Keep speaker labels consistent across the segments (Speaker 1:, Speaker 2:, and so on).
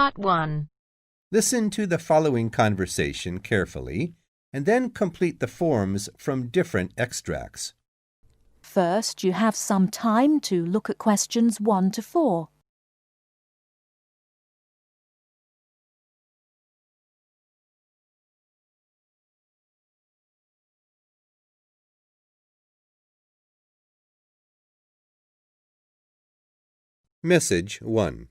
Speaker 1: Part 1.
Speaker 2: Listen to the following conversation carefully, and then complete the forms from different extracts.
Speaker 3: First, you have some time to look at questions 1 to 4.
Speaker 2: Message 1.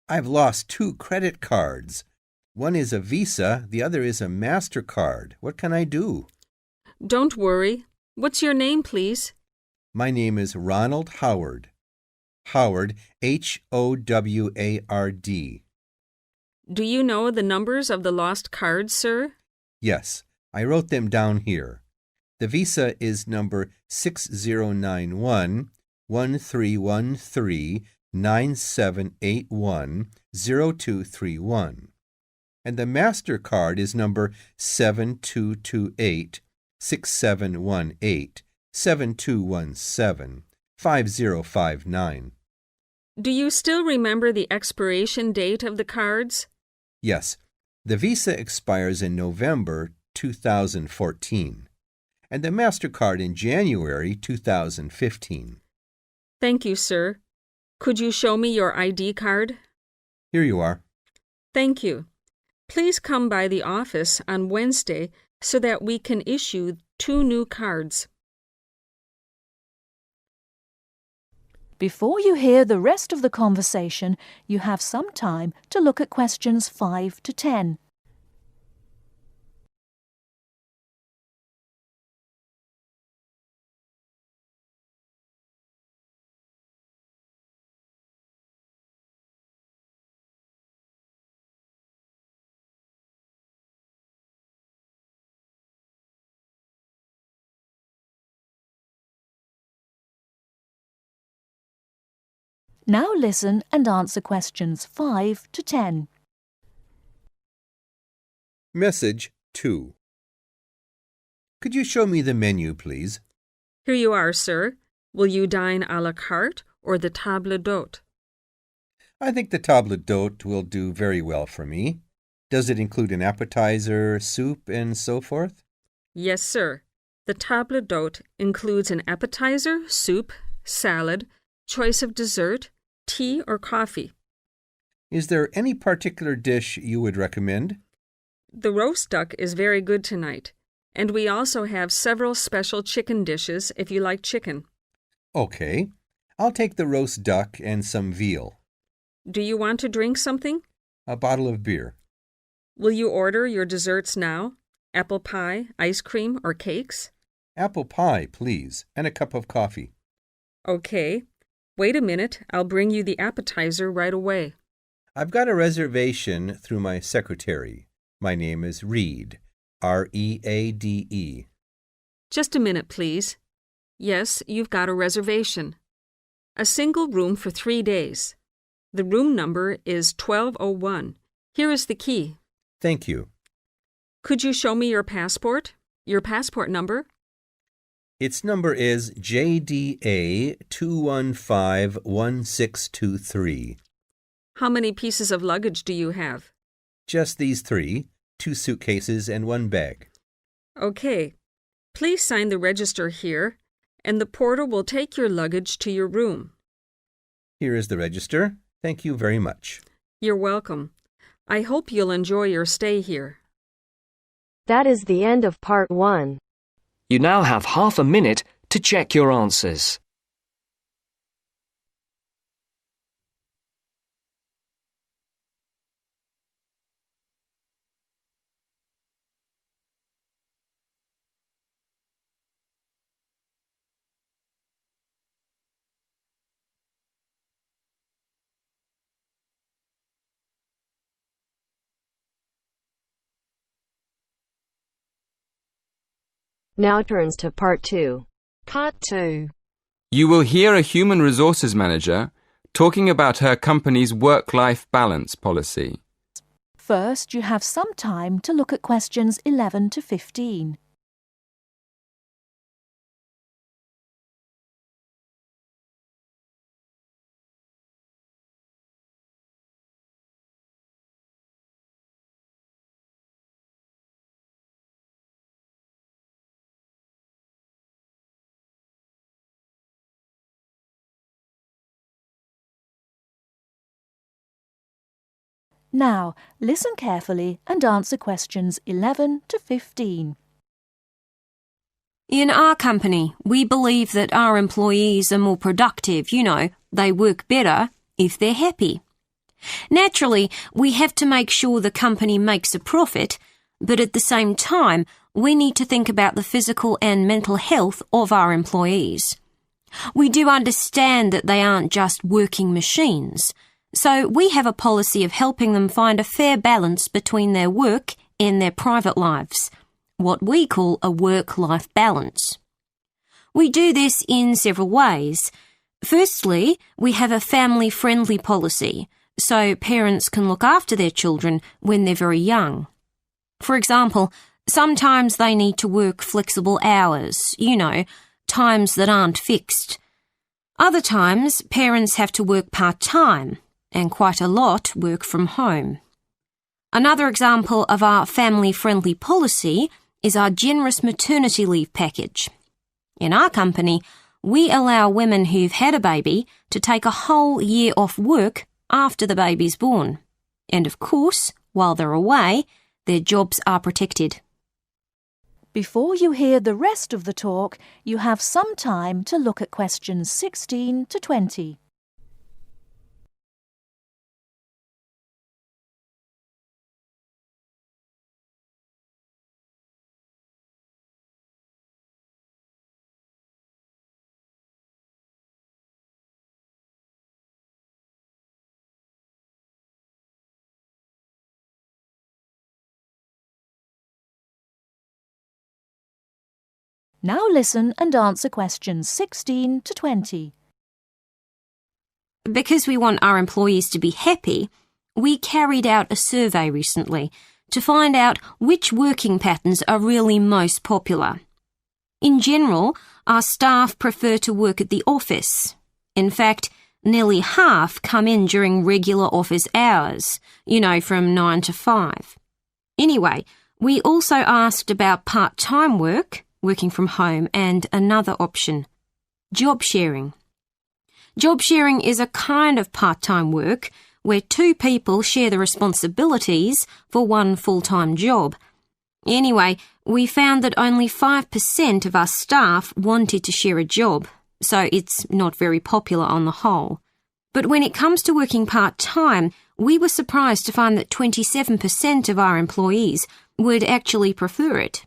Speaker 2: I've lost 2 credit cards. One is a Visa, the other is a MasterCard. What can I do?
Speaker 4: Don't worry. What's your name, please?
Speaker 2: My name is Ronald Howard. Howard, Howard.
Speaker 4: Do you know the numbers of the lost cards, sir?
Speaker 2: Yes, I wrote them down here. The Visa is number 6091 1313 9781 0231. And the MasterCard is number 7228 6718 7217 5059.
Speaker 4: Do you still remember the expiration date of the cards?
Speaker 2: Yes, the Visa expires in November 2014, and the MasterCard in January 2015.
Speaker 4: Thank you, sir. Could you show me your ID card?
Speaker 2: Here you are.
Speaker 4: Thank you. Please come by the office on Wednesday so that we can issue 2 new cards.
Speaker 3: Before you hear the rest of the conversation, you have some time to look at questions 5 to 10. Now listen and answer questions 5 to 10.
Speaker 2: Message 2. Could you show me the menu, please?
Speaker 4: Here you are, sir. Will you dine à la carte or the table d'hôte?
Speaker 2: I think the table d'hôte will do very well for me. Does it include an appetizer, soup, and so forth?
Speaker 4: Yes, sir. The table d'hôte includes an appetizer, soup, salad, choice of dessert, tea or coffee.
Speaker 2: Is there any particular dish you would recommend?
Speaker 4: The roast duck is very good tonight, and we also have several special chicken dishes if you like chicken.
Speaker 2: Okay, I'll take the roast duck and some veal.
Speaker 4: Do you want to drink something?
Speaker 2: A bottle of beer.
Speaker 4: Will you order your desserts now? Apple pie, ice cream, or cakes?
Speaker 2: Apple pie, please, and a cup of coffee.
Speaker 4: Okay. Wait a minute, I'll bring you the appetizer right away.
Speaker 2: I've got a reservation through my secretary. My name is Reed, Reade.
Speaker 4: Just a minute, please. Yes, you've got a reservation. A single room for 3 days. The room number is 1201. Here is the key.
Speaker 2: Thank you.
Speaker 4: Could you show me your passport? Your passport number?
Speaker 2: Its number is JDA 2151623.
Speaker 4: How many pieces of luggage do you have?
Speaker 2: Just these 3, 2 suitcases and 1 bag.
Speaker 4: Okay. Please sign the register here, and the porter will take your luggage to your room.
Speaker 2: Here is the register. Thank you very much.
Speaker 4: You're welcome. I hope you'll enjoy your stay here.
Speaker 1: That is the end of Part 1.
Speaker 5: You now have half a minute to check your answers.
Speaker 1: Now turns to Part 2. Part 2.
Speaker 6: You will hear a human resources manager talking about her company's work-life balance policy.
Speaker 3: First, you have some time to look at questions 11 to 15. Now, listen carefully and answer questions 11 to 15.
Speaker 7: In our company, we believe that our employees are more productive, they work better if they're happy. Naturally, we have to make sure the company makes a profit, but at the same time, we need to think about the physical and mental health of our employees. We do understand that they aren't just working machines, so we have a policy of helping them find a fair balance between their work and their private lives, what we call a work-life balance. We do this in several ways. Firstly, we have a family-friendly policy, so parents can look after their children when they're very young. For example, sometimes they need to work flexible hours, times that aren't fixed. Other times, parents have to work part-time, and quite a lot work from home. Another example of our family-friendly policy is our generous maternity leave package. In our company, we allow women who've had a baby to take a whole year off work after the baby's born. And of course, while they're away, their jobs are protected.
Speaker 3: Before you hear the rest of the talk, you have some time to look at questions 16 to 20. Now listen and answer questions 16 to 20.
Speaker 7: Because we want our employees to be happy, we carried out a survey recently to find out which working patterns are really most popular. In general, our staff prefer to work at the office. In fact, nearly half come in during regular office hours, from 9 to 5. Anyway, we also asked about part-time work, working from home, and another option, job sharing. Job sharing is a kind of part-time work where two people share the responsibilities for one full-time job. Anyway, we found that only 5% of our staff wanted to share a job, so it's not very popular on the whole. But when it comes to working part-time, we were surprised to find that 27% of our employees would actually prefer it.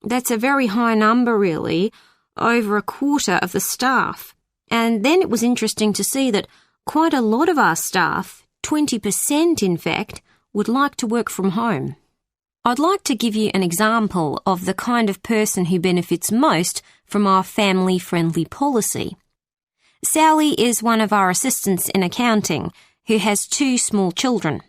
Speaker 7: That's a very high number, really, over a quarter of the staff. And then it was interesting to see that quite a lot of our staff, 20% in fact, would like to work from home. I'd like to give you an example of the kind of person who benefits most from our family-friendly policy. Sally is one of our assistants in accounting who has 2 small children.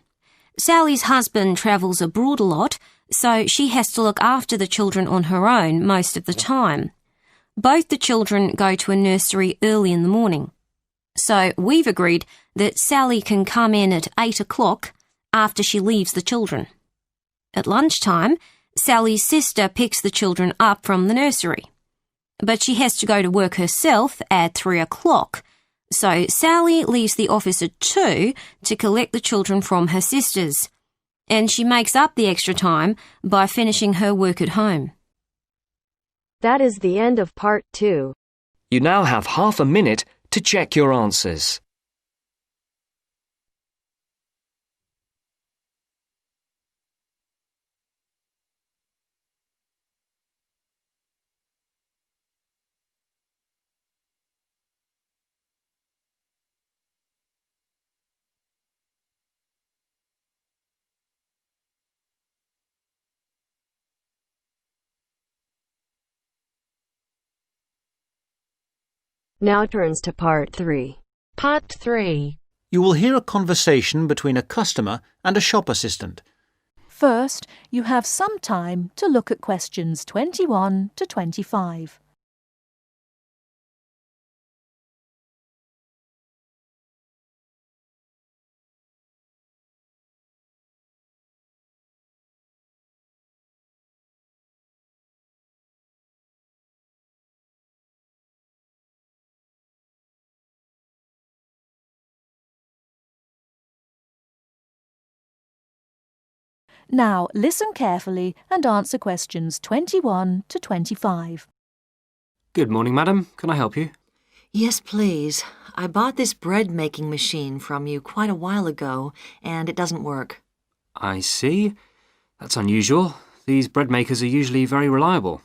Speaker 7: Sally's husband travels abroad a lot, so she has to look after the children on her own most of the time. Both the children go to a nursery early in the morning. So we've agreed that Sally can come in at 8 o'clock after she leaves the children. At lunchtime, Sally's sister picks the children up from the nursery. But she has to go to work herself at 3 o'clock. So Sally leaves the office at 2 to collect the children from her sisters. And she makes up the extra time by finishing her work at home.
Speaker 1: That is the end of part 2.
Speaker 5: You now have half a minute to check your answers.
Speaker 1: Now turns to part 3. Part 3.
Speaker 8: You will hear a conversation between a customer and a shop assistant.
Speaker 3: First, you have some time to look at questions 21 to 25. Now listen carefully and answer questions 21 to 25.
Speaker 5: Good morning, madam. Can I help you?
Speaker 9: Yes, please. I bought this bread-making machine from you quite a while ago, and it doesn't work.
Speaker 5: I see. That's unusual. These bread makers are usually very reliable.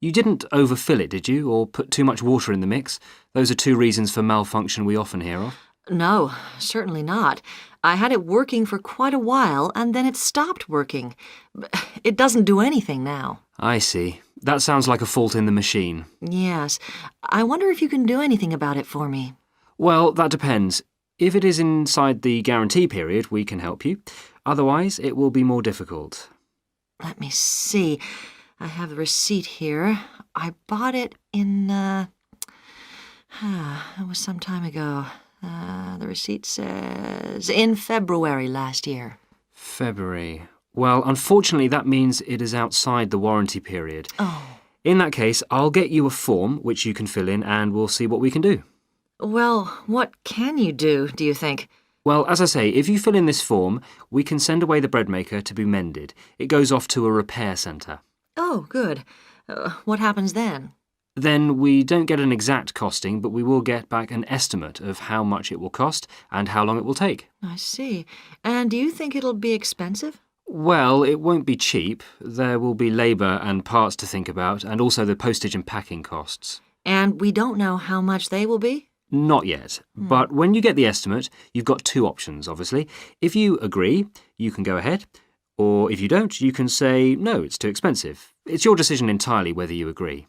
Speaker 5: You didn't overfill it, did you, or put too much water in the mix? Those are two reasons for malfunction we often hear of.
Speaker 9: No, certainly not. I had it working for quite a while, and then it stopped working. It doesn't do anything now.
Speaker 5: I see. That sounds like a fault in the machine.
Speaker 9: Yes. I wonder if you can do anything about it for me.
Speaker 5: Well, that depends. If it is inside the guarantee period, we can help you. Otherwise, it will be more difficult.
Speaker 9: Let me see. I have the receipt here. I bought it in, it was some time ago. The receipt says in February last year.
Speaker 5: February. Well, unfortunately, that means it is outside the warranty period.
Speaker 9: Oh.
Speaker 5: In that case, I'll get you a form which you can fill in and we'll see what we can do.
Speaker 9: Well, what can you do you think?
Speaker 5: Well, as I say, if you fill in this form, we can send away the bread maker to be mended. It goes off to a repair centre.
Speaker 9: Oh, good. What happens then?
Speaker 5: Then we don't get an exact costing, but we will get back an estimate of how much it will cost and how long it will take.
Speaker 9: I see. And do you think it'll be expensive?
Speaker 5: Well, it won't be cheap. There will be labour and parts to think about, and also the postage and packing costs.
Speaker 9: And we don't know how much they will be?
Speaker 5: Not yet. But when you get the estimate, you've got two options, obviously. If you agree, you can go ahead. Or if you don't, you can say, no, it's too expensive. It's your decision entirely whether you agree.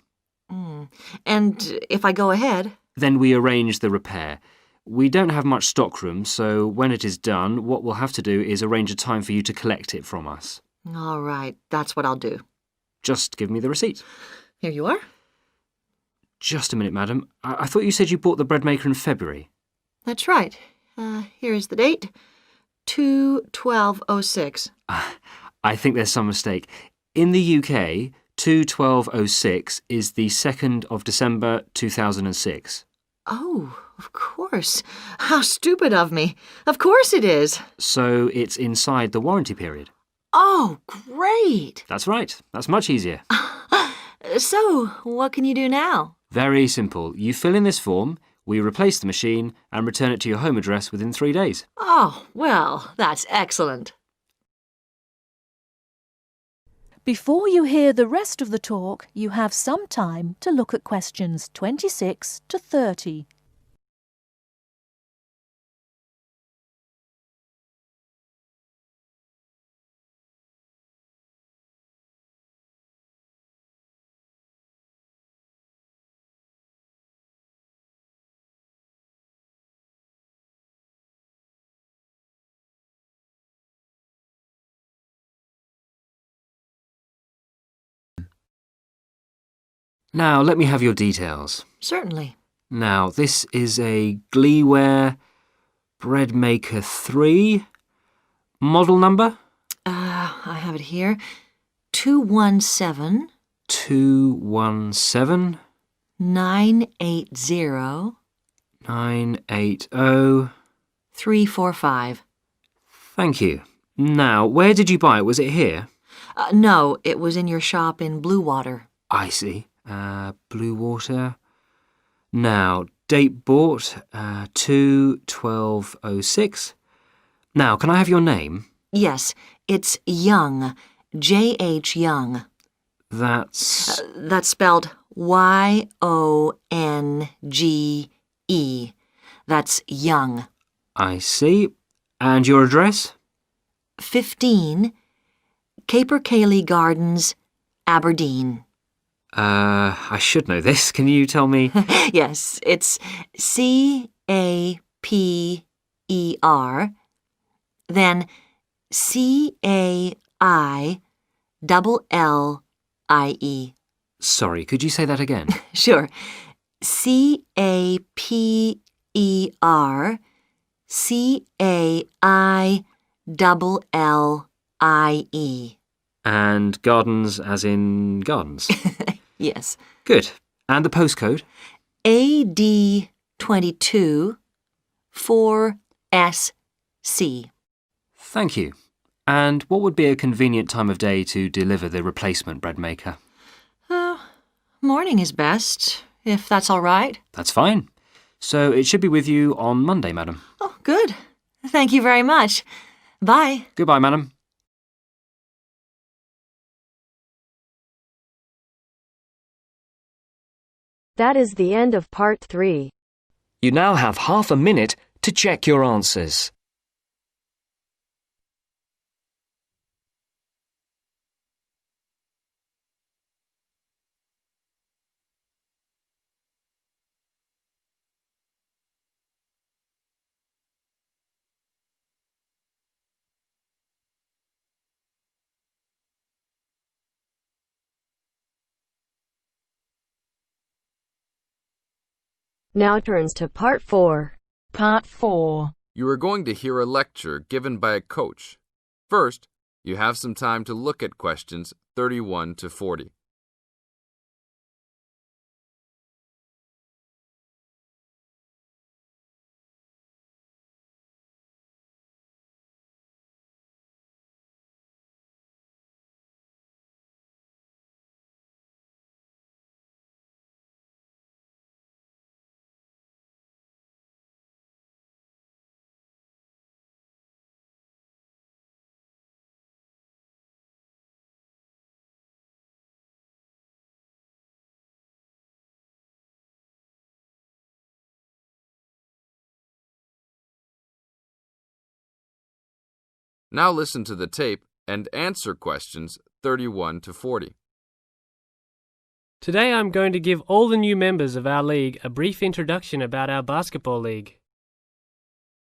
Speaker 9: And if I go ahead?
Speaker 5: Then we arrange the repair. We don't have much stockroom, so when it is done, what we'll have to do is arrange a time for you to collect it from us.
Speaker 9: All right, that's what I'll do.
Speaker 5: Just give me the receipt.
Speaker 9: Here you are.
Speaker 5: Just a minute, madam. I thought you said you bought the bread maker in February.
Speaker 9: That's right. Here is the date. 2/12/06.
Speaker 5: I think there's some mistake. In the UK, 2/12/06 is the 2nd of December 2006.
Speaker 9: Oh, of course. How stupid of me. Of course it is.
Speaker 5: So it's inside the warranty period.
Speaker 9: Oh, great.
Speaker 5: That's right. That's much easier.
Speaker 9: So, what can you do now?
Speaker 5: Very simple. You fill in this form, we replace the machine, and return it to your home address within 3 days.
Speaker 9: Oh, well, that's excellent.
Speaker 3: Before you hear the rest of the talk, you have some time to look at questions 26 to 30.
Speaker 5: Now, let me have your details.
Speaker 9: Certainly.
Speaker 5: Now, this is a Gleeware Bread Maker 3. Model number?
Speaker 9: I have it here. 217
Speaker 5: 217
Speaker 9: 980
Speaker 5: 980.
Speaker 9: 345.
Speaker 5: Thank you. Now, where did you buy it? Was it here?
Speaker 9: No, it was in your shop in Blue Water.
Speaker 5: I see. Blue Water. Now, date bought, 2/12/06. Now, can I have your name?
Speaker 9: Yes, it's Young. J.H. Young.
Speaker 5: That's...
Speaker 9: That's spelled Yonge. That's Young.
Speaker 5: I see. And your address?
Speaker 9: 15 Caper Cayley Gardens, Aberdeen.
Speaker 5: I should know this. Can you tell me?
Speaker 9: Yes, it's CAPER, then CAILLIE.
Speaker 5: Sorry, could you say that again?
Speaker 9: Sure. CAPER, CAILLIE.
Speaker 5: And gardens as in gardens?
Speaker 9: Yes.
Speaker 5: Good. And the postcode?
Speaker 9: AD22 4SC.
Speaker 5: Thank you. And what would be a convenient time of day to deliver the replacement bread maker?
Speaker 9: Morning is best, if that's all right.
Speaker 5: That's fine. So it should be with you on Monday, madam.
Speaker 9: Oh, good. Thank you very much. Bye.
Speaker 5: Goodbye, madam.
Speaker 1: That is the end of part 3.
Speaker 10: You now have half a minute to check your answers.
Speaker 1: Now turns to part 4.
Speaker 3: Part 4.
Speaker 6: You are going to hear a lecture given by a coach. First, you have some time to look at questions 31 to 40. Now listen to the tape and answer questions 31 to 40.
Speaker 11: Today I'm going to give all the new members of our league a brief introduction about our basketball league.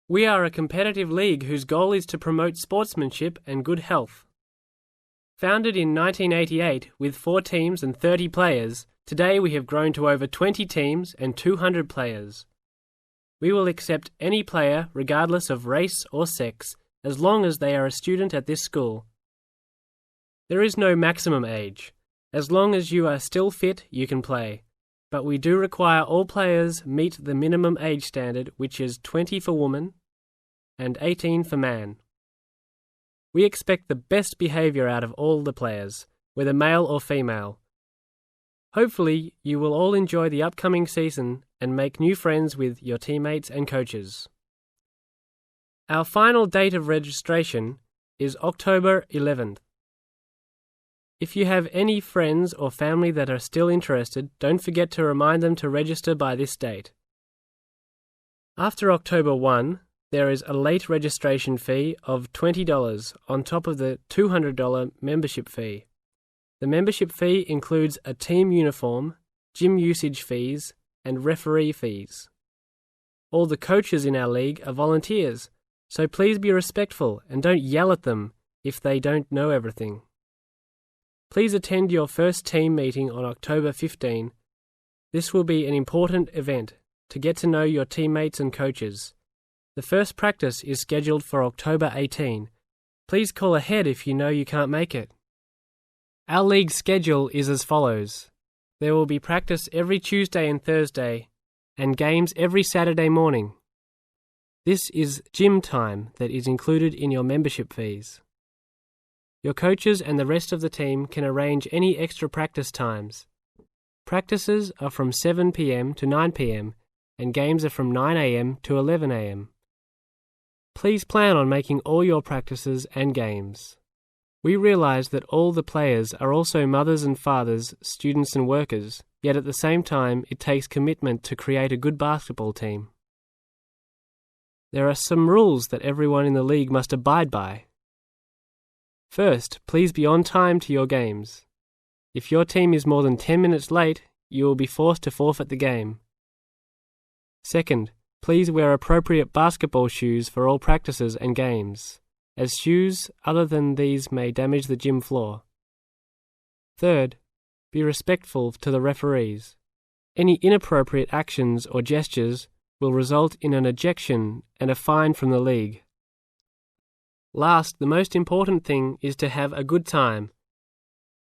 Speaker 11: We are a competitive league whose goal is to promote sportsmanship and good health. Founded in 1988 with 4 teams and 30 players, today we have grown to over 20 teams and 200 players. We will accept any player regardless of race or sex, as long as they are a student at this school. There is no maximum age. As long as you are still fit, you can play. But we do require all players meet the minimum age standard, which is 20 for woman and 18 for man. We expect the best behaviour out of all the players, whether male or female. Hopefully, you will all enjoy the upcoming season and make new friends with your teammates and coaches. Our final date of registration is October 11th. If you have any friends or family that are still interested, don't forget to remind them to register by this date. After October 1, there is a late registration fee of $20 on top of the $200 membership fee. The membership fee includes a team uniform, gym usage fees, and referee fees. All the coaches in our league are volunteers, so please be respectful and don't yell at them if they don't know everything. Please attend your first team meeting on October 15. This will be an important event to get to know your teammates and coaches. The first practice is scheduled for October 18. Please call ahead if you know you can't make it. Our league schedule is as follows. There will be practice every Tuesday and Thursday and games every Saturday morning. This is gym time that is included in your membership fees. Your coaches and the rest of the team can arrange any extra practice times. Practices are from 7 p.m. to 9 p.m. and games are from 9 a.m. to 11 a.m. Please plan on making all your practices and games. We realize that all the players are also mothers and fathers, students and workers, yet at the same time it takes commitment to create a good basketball team. There are some rules that everyone in the league must abide by. First, please be on time to your games. If your team is more than 10 minutes late, you will be forced to forfeit the game. Second, please wear appropriate basketball shoes for all practices and games, as shoes other than these may damage the gym floor. Third, be respectful to the referees. Any inappropriate actions or gestures will result in an ejection and a fine from the league. Last, the most important thing is to have a good time.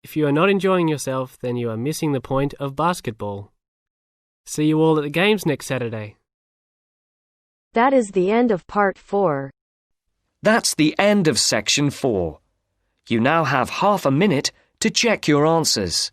Speaker 11: If you are not enjoying yourself, then you are missing the point of basketball. See you all at the games next Saturday.
Speaker 1: That is the end of part 4.
Speaker 10: That's the end of section 4. You now have half a minute to check your answers.